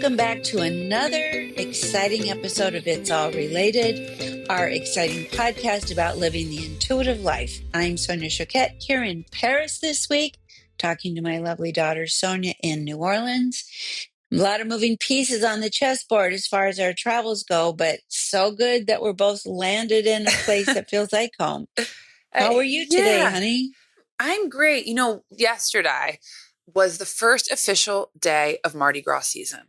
Welcome back to another exciting episode of It's All Related, our exciting podcast about living the intuitive life. I'm Sonia Choquette here in Paris this week, talking to my lovely daughter Sonia in New Orleans. A lot of moving pieces on the chessboard as far as our travels go, but so good that we're both landed in a place that feels like home. How are you today, Yeah, honey? I'm great. Yesterday was the first official day of Mardi Gras season.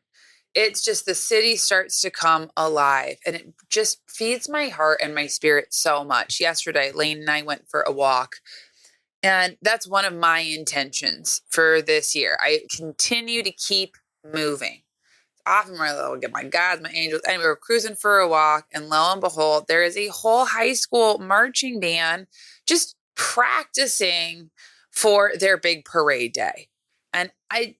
It's just the city starts to come alive and it just feeds my heart and my spirit so much. Yesterday, Lane and I went for a walk, and that's one of my intentions for this year. I continue to keep moving. Often where I'll get my gods, my angels. Anyway, we're cruising for a walk, and lo and behold, there is a whole high school marching band just practicing for their big parade day. And I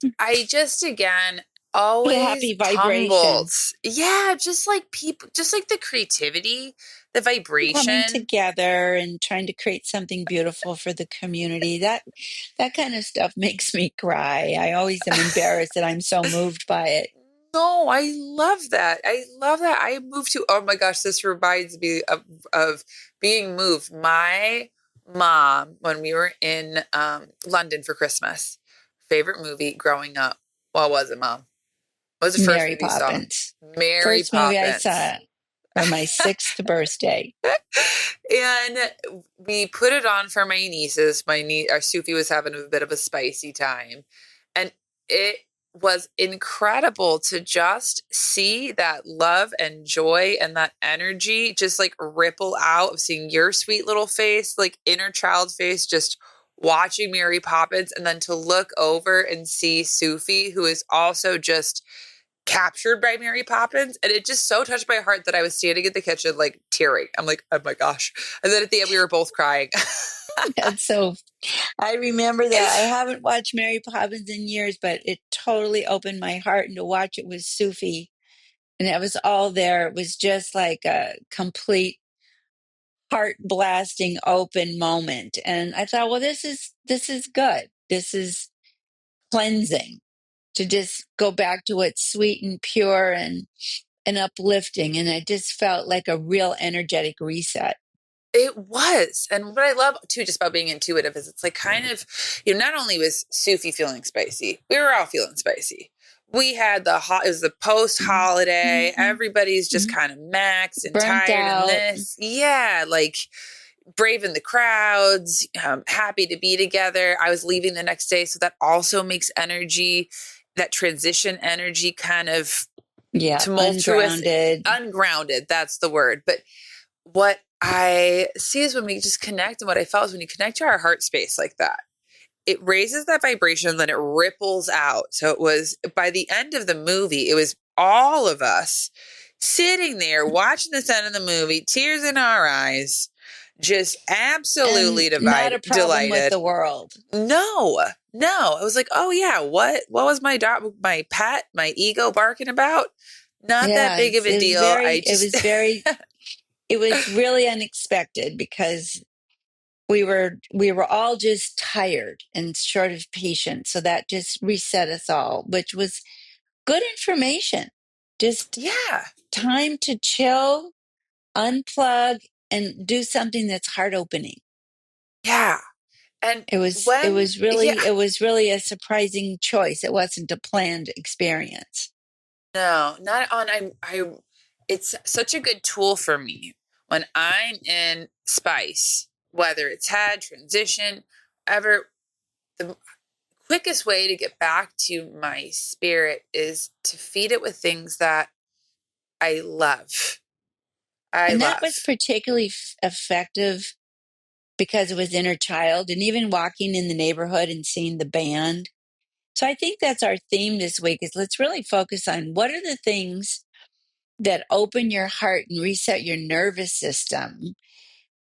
just again What a always happy humbled. vibration. Yeah, just like people, just like the creativity, the Coming vibration. together and trying to create something beautiful for the community. That kind of stuff makes me cry. I always am embarrassed that I'm so moved by it. No, I love that. I love that. I moved to, oh my gosh, this reminds me of being moved. My mom, when we were in London for Christmas, favorite movie growing up. What was it, Mom? What was the first Mary movie you saw? Poppins. Mary First movie I Poppins. saw for my sixth birthday. And we put it on for my nieces. Our Sufi was having a bit of a spicy time. And it was incredible to just see that love and joy and that energy just like ripple out of seeing your sweet little face, like inner child face, just watching Mary Poppins, and then to look over and see Sufi, who is also just captured by Mary Poppins. And it just so touched my heart that I was standing in the kitchen, like tearing. I'm like, oh my gosh. And then at the end, we were both crying. And so I remember that. I haven't watched Mary Poppins in years, but it totally opened my heart. And to watch it with Sufi, and it was all there. It was just like a complete heart blasting open moment. And I thought, well, this is good. This is cleansing to just go back to what's sweet and pure and uplifting. And I just felt like a real energetic reset. It was. And what I love too, just about being intuitive, is it's like kind of, not only was Sufi feeling spicy, we were all feeling spicy. We had it was the post holiday. Mhm. Everybody's just kind of maxed and Burnt tired and out. this. Yeah. Like braving the crowds, happy to be together. I was leaving the next day. So that also makes energy, that transition energy kind of Yeah, tumultuous, ungrounded. ungrounded. That's the word. But what I see is when we just connect, and what I felt is when you connect to our heart space like that, it raises that vibration, then it ripples out. So it was by the end of the movie, it was all of us sitting there watching this end of the movie, tears in our eyes, just And absolutely not a problem with delighted. the world. No, no. I was like, oh yeah, what was my dog, my pet, my ego barking about? Not that Yeah, big of a it was deal. very, I it just was very, it was really unexpected because we were all just tired and short of patience. So that just reset us all, which was good information. Just yeah. time to chill, unplug, and do something that's heart opening. Yeah. And It was it when, was yeah, really it was really a surprising choice. It wasn't a planned experience. no, not on, it's such a good tool for me when I'm in spice, whether it's head, transition, ever, the quickest way to get back to my spirit is to feed it with things that I love. I And that was love. particularly effective because it was inner child and even walking in the neighborhood and seeing the band. So I think that's our theme this week is let's really focus on what are the things that open your heart and reset your nervous system.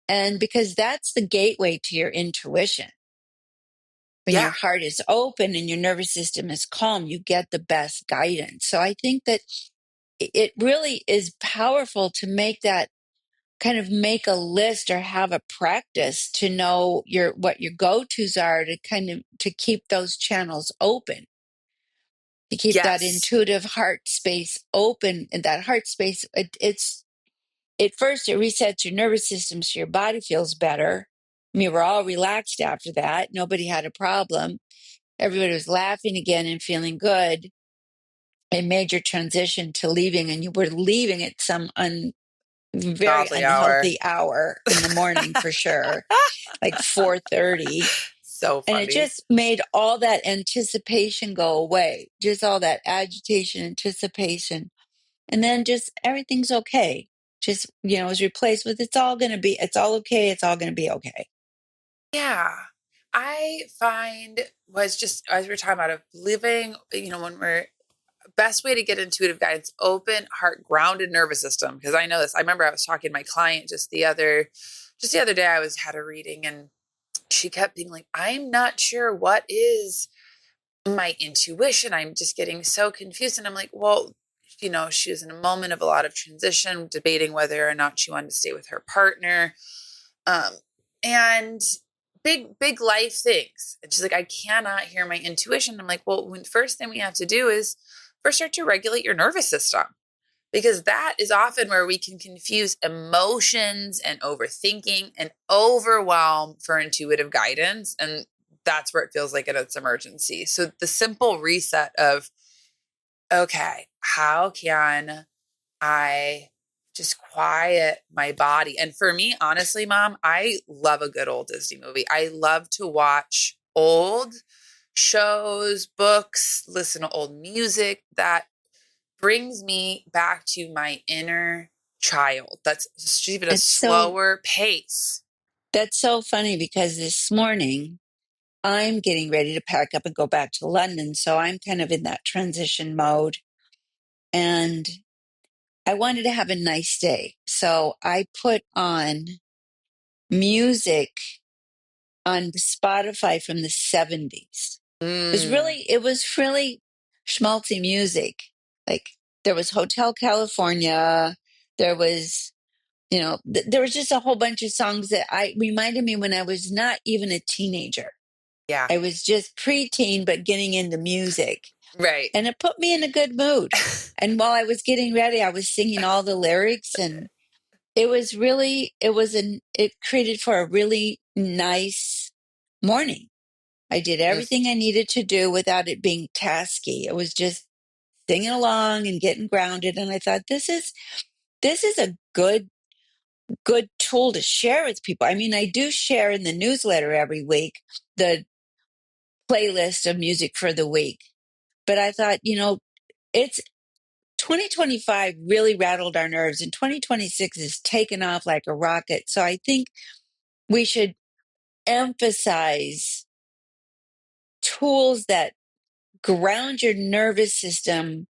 And because that's the gateway to your intuition. When Yeah. your heart is open and your nervous system is calm, you get the best guidance. So I think that it really is powerful to make that kind of make a list or have a practice to know what your go-tos are to kind of to keep those channels open. to keep that Yes. intuitive heart space open. And that heart space, it's at first it resets your nervous system so your body feels better. I mean, we're all relaxed after that. Nobody had a problem. Everybody was laughing again and feeling good. A major transition to leaving, and you were leaving at some very Godly hour. unhealthy hour in the morning for sure, like 4:30. So And it funny. just made all that anticipation go away, just all that agitation, anticipation. And then just everything's okay. Just, was replaced with it's all okay. It's all going to be okay. Yeah. I find was just as we're talking about of living, when we're best way to get intuitive guidance, open heart, grounded nervous system. Because I know this. I remember I was talking to my client just the other day. I had a reading and she kept being like, I'm not sure what is my intuition. I'm just getting so confused. And I'm like, well, she was in a moment of a lot of transition, debating whether or not she wanted to stay with her partner. Um, and big life things. And she's like, I cannot hear my intuition. I'm like, well, the first thing we have to do is first start to regulate your nervous system, because that is often where we can confuse emotions and overthinking and overwhelm for intuitive guidance. And that's where it feels like it's emergency. So the simple reset of, okay, how can I just quiet my body? And for me, honestly, Mom, I love a good old Disney movie. I love to watch old shows, books, listen to old music that brings me back to my inner child. That's even a It's so, slower pace. that's so funny because this morning I'm getting ready to pack up and go back to London. So I'm kind of in that transition mode. And I wanted to have a nice day. So I put on music on Spotify from the 70s. Mm, It was really schmaltzy music. Like there was Hotel California. There was, there was just a whole bunch of songs that I reminded me when I was not even a teenager. yeah, I was just preteen, but getting into music. right. And it put me in a good mood. And while I was getting ready, I was singing all the lyrics, and it created for a really nice morning. I did Mm, everything I needed to do without it being tasky. It was just singing along and getting grounded. And I thought, this is a good tool to share with people. I mean, I do share in the newsletter every week the playlist of music for the week. But I thought, it's 2025 really rattled our nerves, and 2026 is taken off like a rocket. So I think we should emphasize tools that ground your nervous system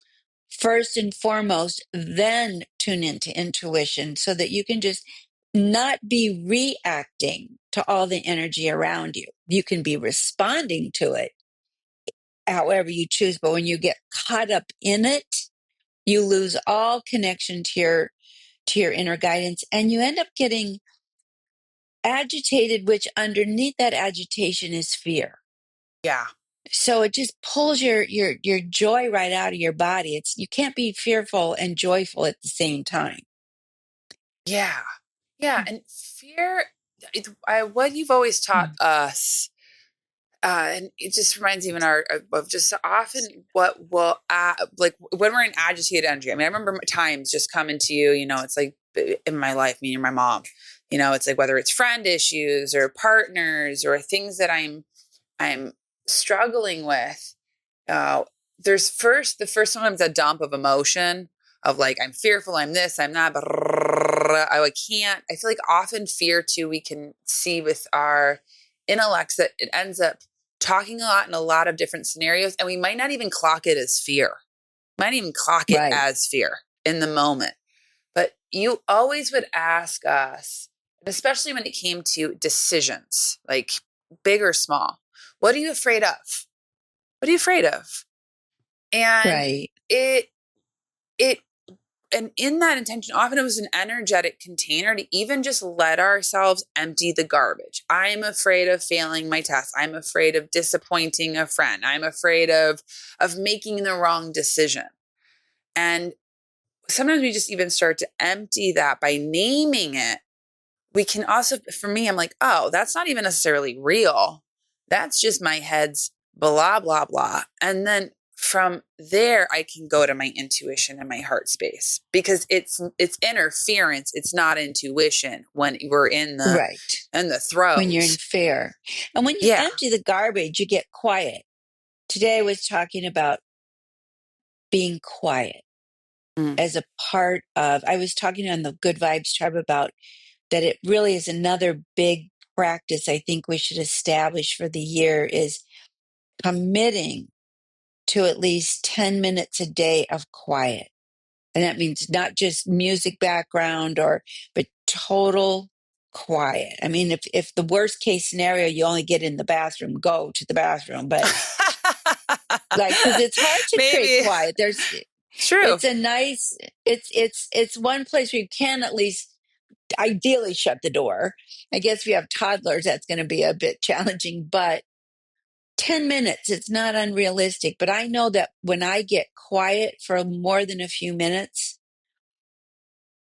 first and foremost, then tune into intuition so that you can just not be reacting to all the energy around you. You can be responding to it however you choose, but when you get caught up in it, you lose all connection to your inner guidance, and you end up getting agitated, which underneath that agitation is fear. yeah, So it just pulls your joy right out of your body. You can't be fearful and joyful at the same time. yeah, yeah. And fear, what you've always taught us, and it just reminds me of just so often what will, like when we're in agitated energy. I mean, I remember times just coming to you, it's like in my life, me and my mom, it's like whether it's friend issues or partners or things that I'm struggling with. Uh, the first sometimes a dump of emotion of like, I'm fearful, I'm this, I'm that, but I can't. I feel like often fear too, we can see with our intellects that it ends up talking a lot in a lot of different scenarios. And we might not even clock it as fear, might even clock it Right, as fear in the moment. But you always would ask us, especially when it came to decisions, like big or small, what are you afraid of? What are you afraid of? And right. it it and in that intention, often it was an energetic container to even just let ourselves empty the garbage. I'm afraid of failing my test. I'm afraid of disappointing a friend. I'm afraid of making the wrong decision. And sometimes we just even start to empty that by naming it. We can also, for me, I'm like, oh, that's not even necessarily real. That's just my head's blah, blah, blah. And then from there, I can go to my intuition and my heart space because it's interference. It's not intuition when we're Right. in the When you're in throes. fear. And when you Yeah. empty the garbage, you get quiet. Today I was talking about being quiet Mm. as a part of, I was talking on the Good Vibes Tribe about that it really is another big practice I think we should establish for the year is committing to at least 10 minutes a day of quiet. And that means not just music background but total quiet. I mean, if the worst case scenario, you only get in the bathroom, go to the bathroom. But like, cause it's hard to create Maybe. quiet. True. It's a nice, it's one place where you can at least ideally shut the door. I guess if you have toddlers, that's going to be a bit challenging, but 10 minutes, it's not unrealistic. But I know that when I get quiet for more than a few minutes,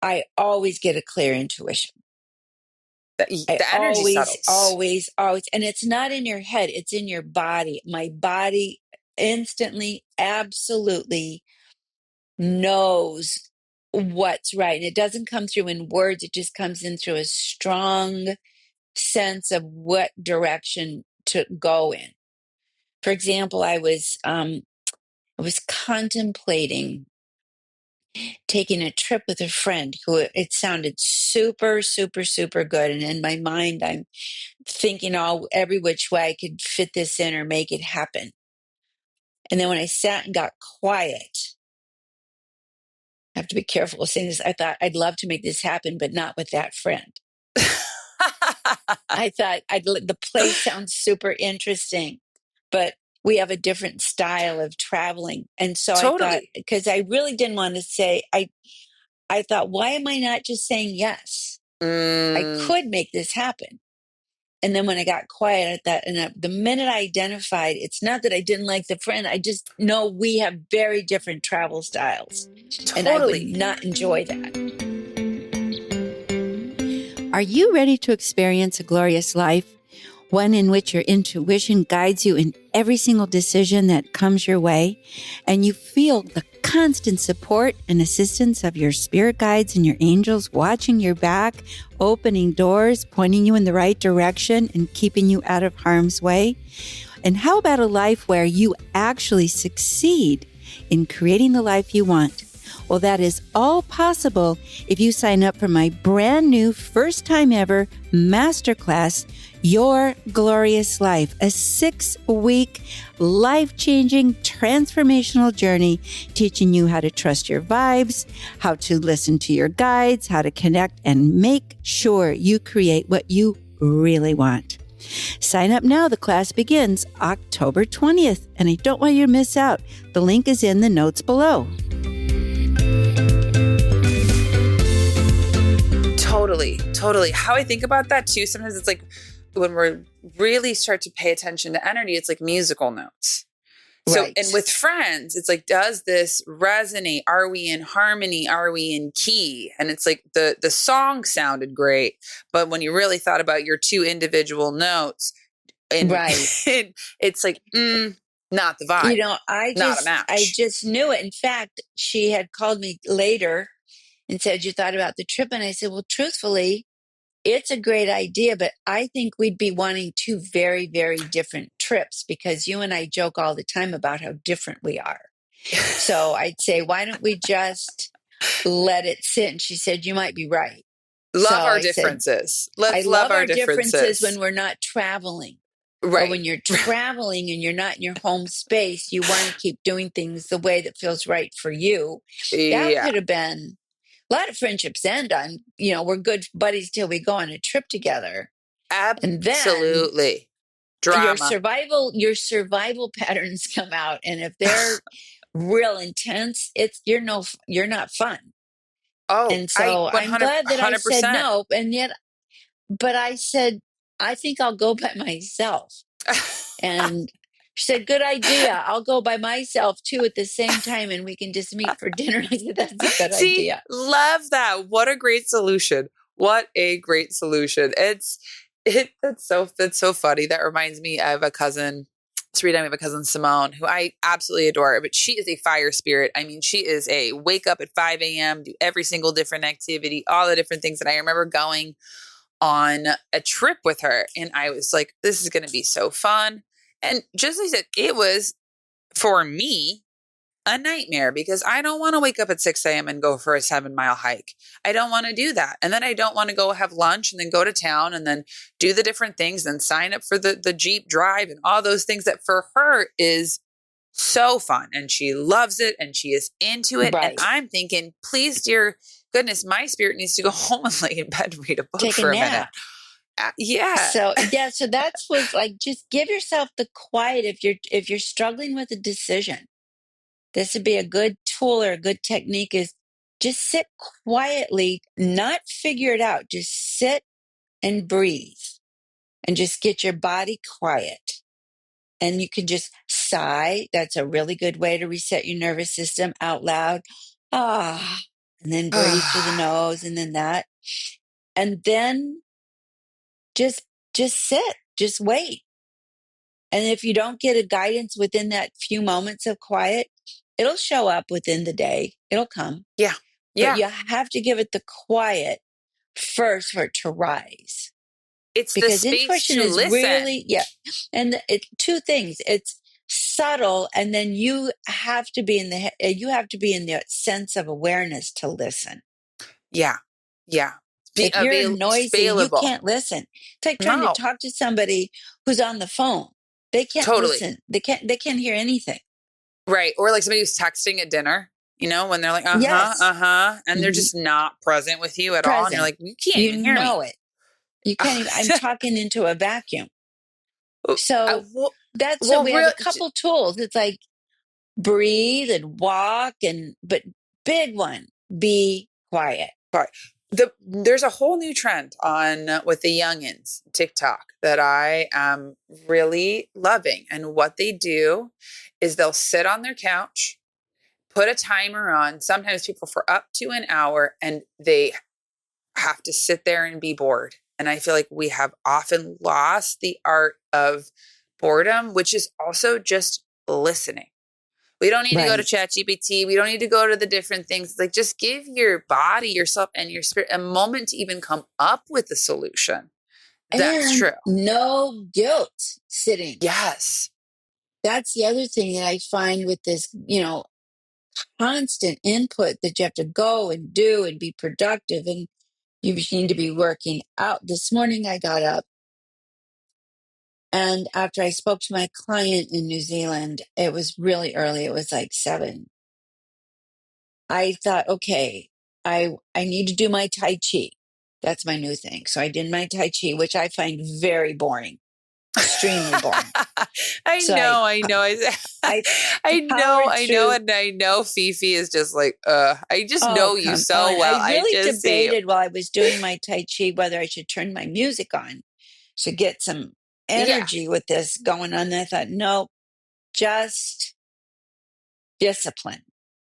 I always get a clear intuition. I The energy always, settles. always, always, and it's not in your head, it's in your body. My body instantly, absolutely knows what's right. And it doesn't come through in words, it just comes in through a strong sense of what direction to go in. For example, I was contemplating taking a trip with a friend who it sounded super, super, super good. And in my mind, I'm thinking all every which way I could fit this in or make it happen. And then when I sat and got quiet, I have to be careful of saying this. I thought I'd love to make this happen, but not with that friend. I thought the place sounds super interesting, but we have a different style of traveling. And so I thought, Totally. because I really didn't want to say, I thought, why am I not just saying yes? I Mm. could make this happen. And then when I got quiet at that, and the minute I identified, it's not that I didn't like the friend, I just know we have very different travel styles, and I would Totally. not enjoy that. Are you ready to experience a glorious life? One in which your intuition guides you in every single decision that comes your way, and you feel the constant support and assistance of your spirit guides and your angels watching your back, opening doors, pointing you in the right direction, and keeping you out of harm's way? And how about a life where you actually succeed in creating the life you want? Well, that is all possible if you sign up for my brand new first time ever masterclass, Your Glorious Life, a 6-week life-changing transformational journey teaching you how to trust your vibes, how to listen to your guides, how to connect and make sure you create what you really want. Sign up now. The class begins October 20th, and I don't want you to miss out. The link is in the notes below. Totally. How I think about that too, sometimes it's like when we're really start to pay attention to energy, it's like musical notes. So, Right. and with friends, it's like, does this resonate? Are we in harmony? Are we in key? And it's like the song sounded great, but when you really thought about your two individual notes, and Right. it's like, not the vibe, You know, not a I match. just knew it. In fact, she had called me later and said, you thought about the trip? And I said, well, truthfully, it's a great idea, but I think we'd be wanting two very, very different trips because you and I joke all the time about how different we are. So I'd say, why don't we just let it sit? And she said, you might be right. So Love our I said, differences. I Let's love love our our differences differences. when we're not traveling. Or Right. when you're traveling and you're not in your home space, you want to keep doing things the way that feels right for you. That Yeah, could have been a lot of friendships end on, we're good buddies till we go on a trip together. And then absolutely. Drama. your survival patterns come out. And if they're real intense, you're not fun. Oh, And I so I'm 100, glad that I said 100%. no. And yet, but I said, I think I'll go by myself. And she said, good idea. I'll go by myself too at the same time and we can just meet for dinner. I said, that's a good See, idea. love that. What a great solution. What a great solution. That's so funny. That reminds me of a cousin. Serena, we have a cousin Simone, who I absolutely adore, but she is a fire spirit. I mean, she is a wake up at 5 a.m., do every single different activity, all the different things. And I remember going on a trip with her, and I was like, this is going to be so fun. And just like I said, it was for me a nightmare because I don't want to wake up at 6 a.m. and go for a 7 mile hike. I don't want to do that. And then I don't want to go have lunch and then go to town and then do the different things and sign up for the Jeep drive and all those things that for her is so fun. And she loves it and she is into it. And Right. I'm thinking, please, dear goodness, my spirit needs to go home and lay in bed and read a book Take a for a minute. nap. Yeah. So yeah, so that's was like just give yourself the quiet if you're struggling with a decision. This would be a good tool or a good technique is just sit quietly, not figure it out. Just sit and breathe and just get your body quiet. And you can just sigh. That's a really good way to reset your nervous system out loud. Ah, and then breathe through the nose and then that. And then just just sit, just wait. And if you don't get a guidance within that few moments of quiet, it'll show up within the day. It'll come. Yeah. But Yeah. you have to give it the quiet first for it to rise. It's the Because space intuition to is listen. really, yeah. And it two things. It's subtle, and then you have to be you have to be in the sense of awareness to listen. Yeah. Yeah. Be If you're noisy, you available. can't listen. It's like trying to No, talk to somebody who's on the phone. They can't totally. listen. They can't hear anything. Right. Or like somebody who's texting at dinner, when they're like, Yes. and they're Mhm. just not present with you at all. And you're Present. like, you can't You even hear me. know it. You can't even, I'm talking into a vacuum. I, So well, that's so well, we have a couple tools. It's like breathe and walk but big one, be quiet. sorry. There's a whole new trend on with the youngins TikTok that I am really loving. And what they do is they'll sit on their couch, put a timer on, sometimes people for up to an hour, and they have to sit there and be bored. And I feel like we have often lost the art of boredom, which is also just listening. We don't need to go to Right. ChatGPT. We don't need to go to the different things. Like just give your body, yourself, and your spirit a moment to even come up with the solution. That's And true. no guilt sitting. Yes. That's the other thing that I find with this, constant input that you have to go and do and be productive and you need to be working out. This morning I got up and after I spoke to my client in New Zealand, it was really early. It was like 7. I thought, okay, I need to do my Tai Chi. That's my new thing. So I did my Tai Chi, which I find very boring, extremely boring. I So know, I know. I I know, powered I know, through. and I know Fifi is just like, I just Oh, know you come on. so well. I I really just see. debated while I was doing my Tai Chi whether I should turn my music on to get some Yeah. energy with this going on. And I thought, no, just discipline.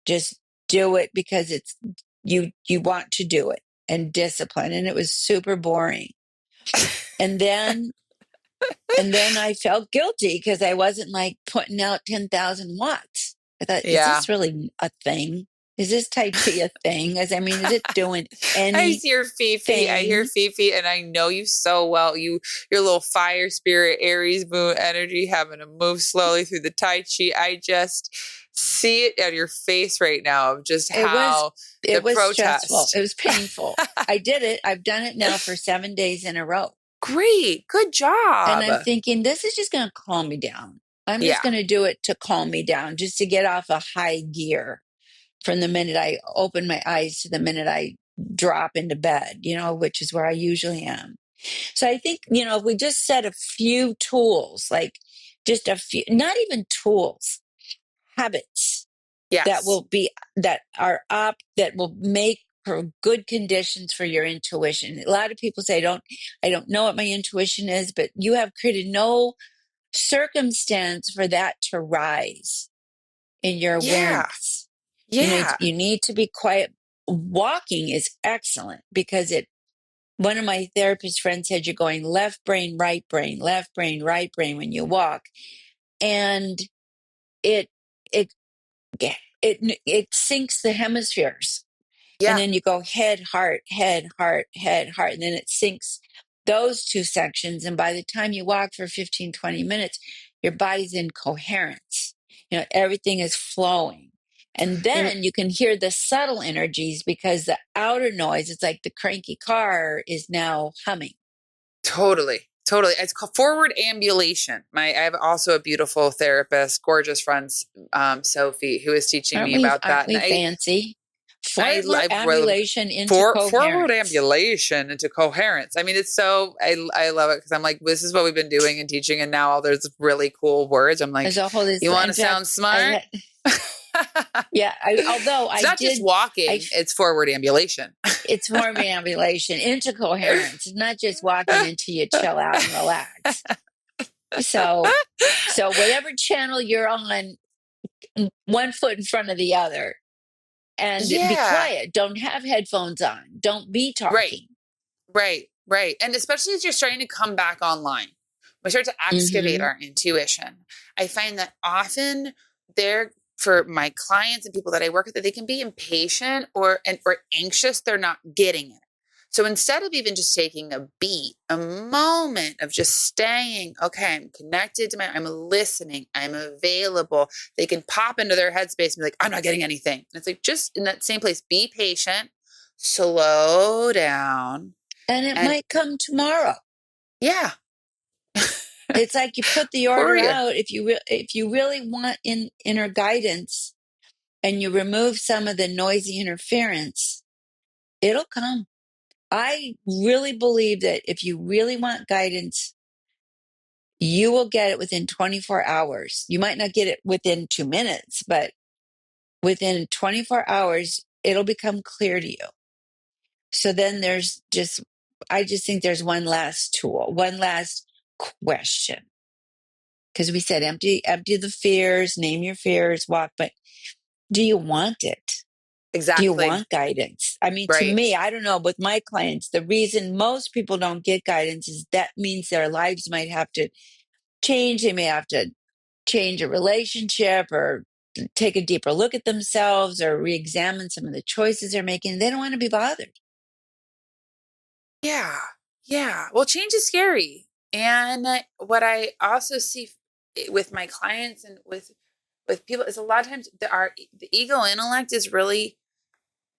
Just do it because it's you want to do it and discipline. And it was super boring. And then I felt guilty because I wasn't like putting out 10,000 watts. I thought, is Yeah. this really a thing? Is this Tai Chi a thing? Is it doing I anything? hear Fifi. I hear Fifi, and I know you so well. Your little fire spirit, Aries moon energy, having to move slowly through the Tai Chi. I just see it on your face right now of just It was how the it was stressful. protest. It was painful. I did it. I've done it now for 7 days in a row. Great, good And job. I'm thinking, this is just going to calm me down. I'm just Yeah, going to do it to calm me down, just to get off a high gear from the minute I open my eyes to the minute I drop into bed, which is where I usually am. So I think, if we just set a few tools, like just a few, not even tools, habits that yes, will be, that are up, that will make good conditions for your intuition. A lot of people say, I don't know what my intuition is, but you have created no circumstance for that to rise in your Yeah. awareness. Yeah. You need to be quiet. Walking is excellent because one of my therapist friends said you're going left brain, right brain, left brain, right brain when you walk. And it, it, it syncs the hemispheres. And Yeah. then you go head, heart, head, heart, head, heart. And then it syncs those two sections. And by the time you walk for 15, 20 minutes, your body's in coherence. Everything is flowing. And You know, then you can hear the subtle energies because the outer noise, it's like the cranky car is now humming. totally. Totally. It's called forward ambulation. I have also a beautiful therapist, gorgeous friend, Sophie, who is teaching me about Aren't that. And we fancy? I Forward wrote ambulation into forward coherence. ambulation into coherence. I mean, it's so, I love it because I'm like, this is what we've been doing and teaching. And now all there's really cool words. I'm like, As a whole, you want in to fact, sound smart? yeah, although It's not just walking, it's forward ambulation. it's more of an ambulation into coherence. It's not just walking until you chill out and relax. So whatever channel you're on, one foot in front of the other, and be Yeah. quiet. Don't have headphones on. Don't be Right. talking. Right. Right. And especially as you're starting to come back online, we start to excavate Mm-hmm. our intuition. I find that often there for my clients and people that I work with, that they can be impatient or anxious. They're not getting it. So instead of even just taking a beat, a moment of just staying, okay, I'm connected to I'm listening, I'm available. They can pop into their headspace and be like, I'm not getting anything. And it's like, just in that same place, be patient, slow down. And it And might come tomorrow. yeah, It's like you put the order courier. out. If you really want inner guidance, and you remove some of the noisy interference, it'll come. I really believe that if you really want guidance, you will get it within 24 hours. You might not get it within 2 minutes, but within 24 hours, it'll become clear to you. So then I just think there's one last tool, one last question. Because we said empty the fears, name your fears, walk, but do you want it? Do you Exactly. want guidance? I mean, to Right. me, I don't know, with my clients, the reason most people don't get guidance is that means their lives might have to change. They may have to change a relationship or take a deeper look at themselves or re-examine some of the choices they're making. They don't want to be bothered. Yeah. Yeah. Well, change is scary. And what I also see with my clients and with people is a lot of times the ego intellect is really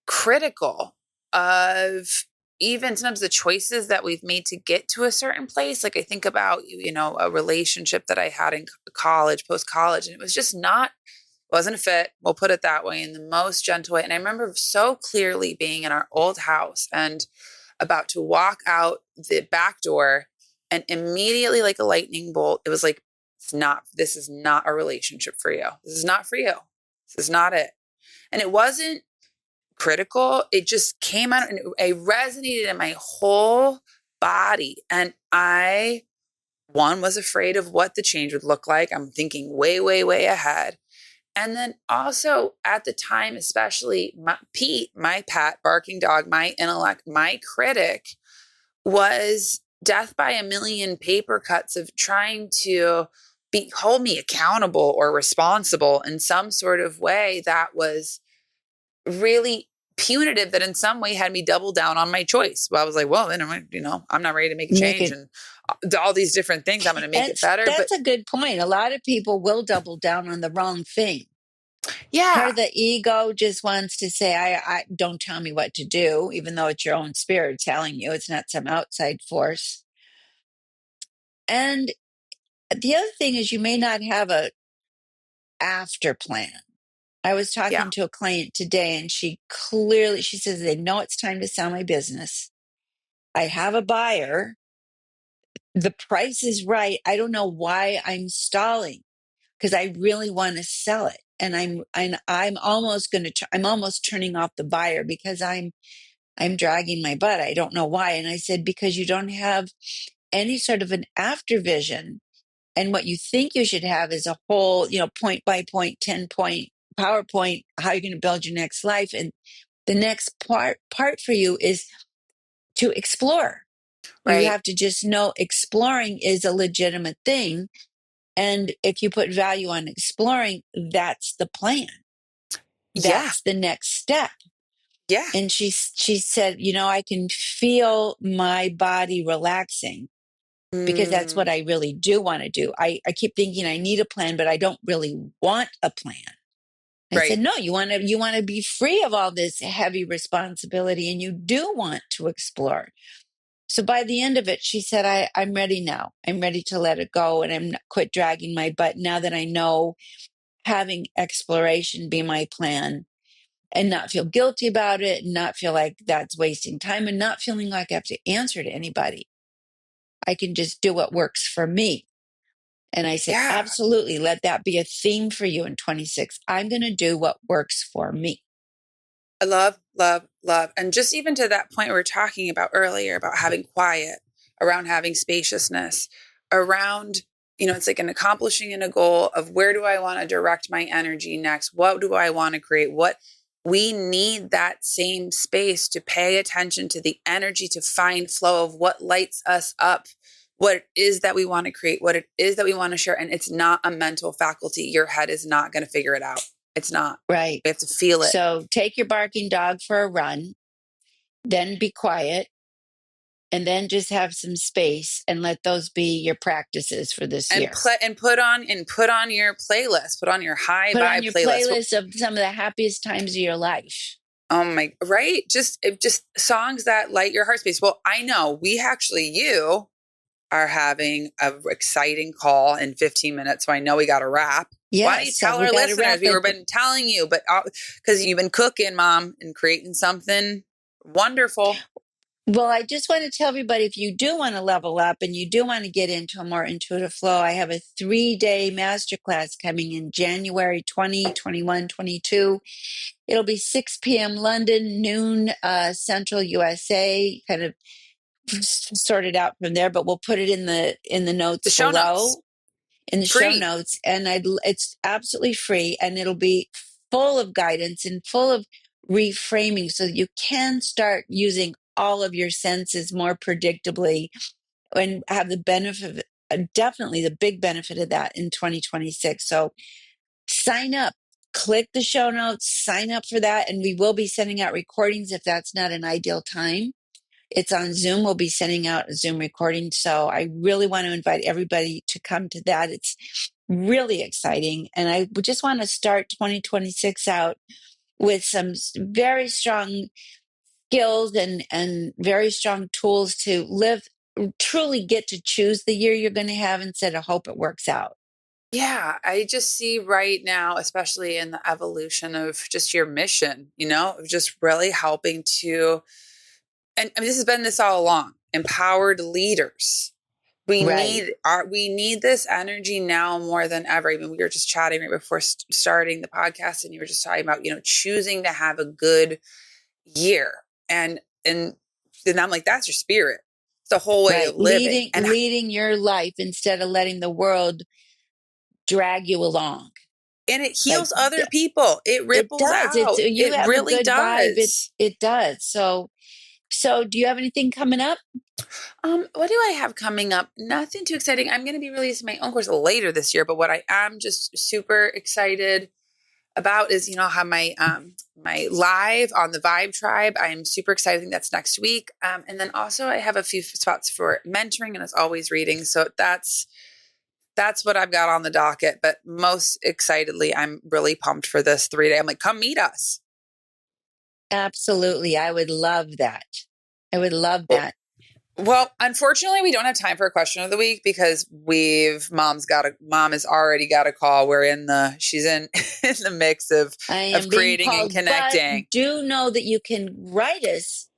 critical of even sometimes the choices that we've made to get to a certain place. Like I think about, a relationship that I had in college, post college, and it was just wasn't a fit. We'll put it that way, in the most gentle way. And I remember so clearly being in our old house and about to walk out the back door, and immediately, like a lightning bolt, it was like, this is not a relationship for you. This is not for you. This is not it. And it wasn't critical. It just came out and it resonated in my whole body. And one, was afraid of what the change would look like. I'm thinking way, way, way ahead. And then also at the time, especially Pete, my pet barking dog, my intellect, my critic, was death by a million paper cuts of trying to hold me accountable or responsible in some sort of way that was really punitive, that in some way had me double down on my choice. Well, I was like, well, then I'm not ready to make a Make change it, and all these different things. I'm going to make it and better. But that's a good point. A lot of people will double down on the wrong thing. Part yeah, of the ego just wants to say, I don't tell me what to do, even though it's your own spirit telling you, it's not some outside force. And the other thing is you may not have a after plan. I was yeah, talking to a client today and she says, they know it's time to sell my business. I have a buyer. The price is right. I don't know why I'm stalling because I really want to sell it. and I'm almost I'm almost turning off the buyer because I'm dragging my butt. I don't know why. And I said, because you don't have any sort of an after vision. And what you think you should have is a whole, point by point, 10-point PowerPoint, how you're going to build your next life. And the next part for you is to explore. You Right. have to just know exploring is a legitimate thing. And if you put value on exploring, that's the plan. Yeah. That's the next step. Yeah. And she said, I can feel my body relaxing because that's what Mm, I really do want to do. I keep thinking I need a plan, but I don't really want a plan. I said, right. no, you want to be free of all this heavy responsibility, and you do want to explore. So by the end of it, she said, I'm ready now. I'm ready to let it go, and I'm not quit dragging my butt now that I know having exploration be my plan, and not feel guilty about it, and not feel like that's wasting time, and not feeling like I have to answer to anybody. I can just do what works for me. And I said, Yeah. absolutely, let that be a theme for you in 26. I'm going to do what works for me. I love, love, love. And just even to that point we were talking about earlier about having quiet, around having spaciousness, around, it's like an accomplishing and a goal of where do I want to direct my energy next? What do I want to create? What we need that same space to pay attention to the energy, to find flow of what lights us up, what it is that we want to create, what it is that we want to share. And it's not a mental faculty. Your head is not going to figure it out. It's not. Right. We have to feel it. So take your barking dog for a run, then be quiet, and then just have some space and let those be your practices for this And year. play and put on your playlist, put on your high Put on vibe your playlist. playlist of some of the happiest times of your life. Oh my, right? Just songs that light your heart space. Well, I know you are having a exciting call in 15 minutes. So I know we got to wrap. Why don't you Yes, so tell we our got to listeners? wrap We were it. been telling you, but because you've been cooking, Mom, and creating something wonderful. Well, I just want to tell everybody, if you do want to level up and you do want to get into a more intuitive flow, I have a 3-day masterclass coming in January 20, 21, 22. It'll be 6 p.m. London, noon Central USA, kind of sorted out from there, but we'll put it in the The notes show notes, below, in the show free. notes. And it's absolutely free, and it'll be full of guidance and full of reframing so you can start using all of your senses more predictably and have the benefit, definitely the big benefit of that in 2026. So sign up, click the show notes, sign up for that. And we will be sending out recordings if that's not an ideal time. It's on Zoom. We'll be sending out a Zoom recording. So I really want to invite everybody to come to that. It's really exciting. And I just want to start 2026 out with some very strong skills and very strong tools to truly get to choose the year you're going to have instead of hope it works out. Yeah, I just see right now, especially in the evolution of just your mission, of just really helping to, and I mean, this has been this all along, empowered leaders. Right. We need this energy now more than ever. I mean, we were just chatting right before starting the podcast, and you were just talking about, choosing to have a good year, and then I'm like, that's your spirit. It's the whole way Right. of living, and Leading your life instead of letting the world drag you along. it Like heals other people. It it ripples does. out. You It have a really good vibe. does. It does. So do you have anything coming up? What do I have coming up? Nothing too exciting. I'm going to be releasing my own course later this year, but what I am just super excited about is, how my live on the Vibe Tribe. I'm super excited. I think that's next week. And then also I have a few spots for mentoring, and as always reading. So that's what I've got on the docket. But most excitedly, I'm really pumped for this 3-day. I'm like, come meet us. Absolutely. I would love that. I would love Well, that. Well, unfortunately, we don't have time for a question of the week because mom has already got a call. She's in in the mix I of am being creating and called, but connecting. do know that you can write us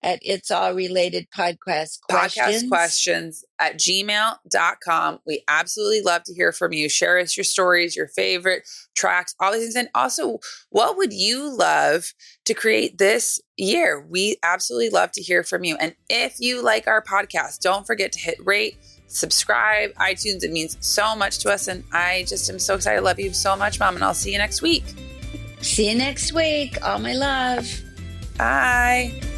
at It's All Related Podcast Questions. Podcastquestions@gmail.com. We absolutely love to hear from you. Share us your stories, your favorite tracks, all these things. And also, what would you love to create this year? We absolutely love to hear from you. And if you like our podcast, don't forget to hit rate, subscribe, iTunes. It means so much to us. And I just am so excited. I love you so much, Mom. And I'll see you next week. See you next week. All my love. Bye.